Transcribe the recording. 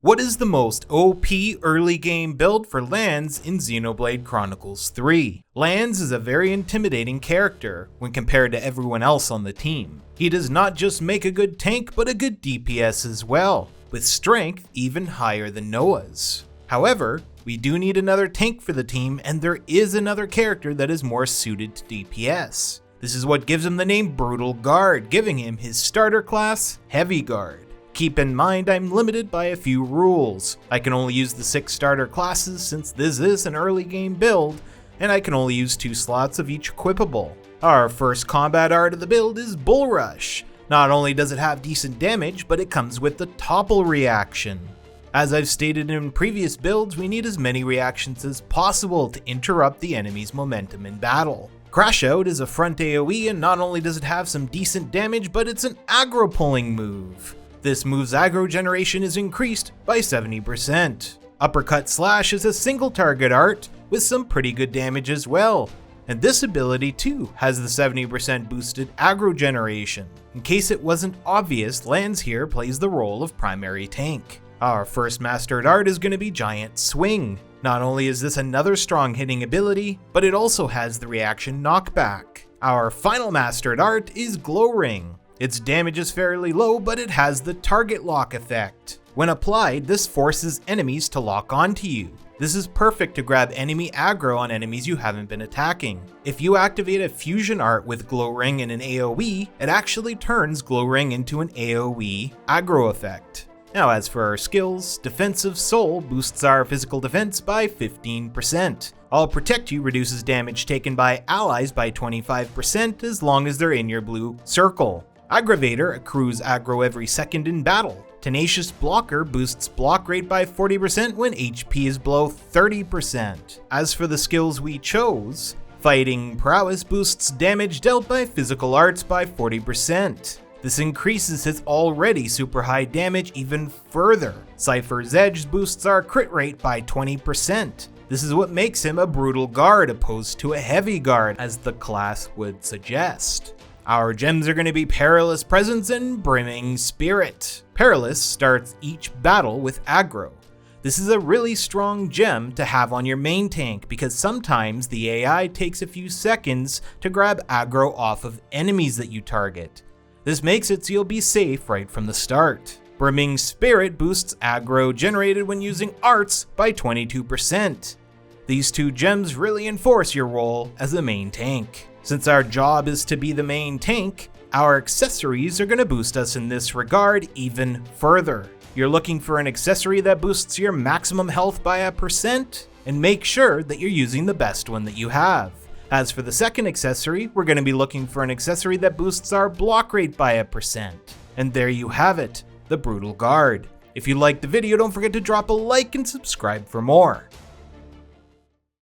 What is the most OP early game build for Lanz in Xenoblade Chronicles 3? Lanz is a very intimidating character when compared to everyone else on the team. He does not just make a good tank, but a good DPS as well, with strength even higher than Noah's. However, we do need another tank for the team, and there is another character that is more suited to DPS. This is what gives him the name Brutal Guard, giving him his starter class, Heavy Guard. Keep in mind I'm limited by a few rules. I can only use the 6 starter classes since this is an early game build, and I can only use 2 slots of each equipable. Our first combat art of the build is Bull Rush. Not only does it have decent damage, but it comes with the topple reaction. As I've stated in previous builds, we need as many reactions as possible to interrupt the enemy's momentum in battle. Crash Out is a front AoE, and not only does it have some decent damage, but it's an aggro pulling move. This move's aggro generation is increased by 70%. Uppercut Slash is a single target art with some pretty good damage as well, and this ability too has the 70% boosted aggro generation. In case it wasn't obvious, Lanz here plays the role of primary tank. Our first mastered art is going to be Giant Swing. Not only is this another strong hitting ability, but it also has the reaction knockback. Our final mastered art is Glow Ring. Its damage is fairly low, but it has the target lock effect. When applied, this forces enemies to lock onto you. This is perfect to grab enemy aggro on enemies you haven't been attacking. If you activate a fusion art with Glow Ring in an AoE, it actually turns Glow Ring into an AoE aggro effect. Now as for our skills, Defensive Soul boosts our physical defense by 15%. I'll Protect You reduces damage taken by allies by 25% as long as they're in your blue circle. Aggravator accrues aggro every second in battle. Tenacious Blocker boosts block rate by 40% when HP is below 30%. As for the skills we chose, Fighting Prowess boosts damage dealt by physical arts by 40%. This increases his already super high damage even further. Cypher's Edge boosts our crit rate by 20%. This is what makes him a Brutal Guard opposed to a Heavy Guard, as the class would suggest. Our gems are going to be Perilous Presence and Brimming Spirit. Perilous starts each battle with aggro. This is a really strong gem to have on your main tank because sometimes the AI takes a few seconds to grab aggro off of enemies that you target. This makes it so you'll be safe right from the start. Brimming Spirit boosts aggro generated when using arts by 22%. These 2 gems really enforce your role as the main tank. Since our job is to be the main tank, our accessories are going to boost us in this regard even further. You're looking for an accessory that boosts your maximum health by 1%, and make sure that you're using the best one that you have. As for the second accessory, we're going to be looking for an accessory that boosts our block rate by 1%. And there you have it, the Brutal Guard. If you liked the video, don't forget to drop a like and subscribe for more.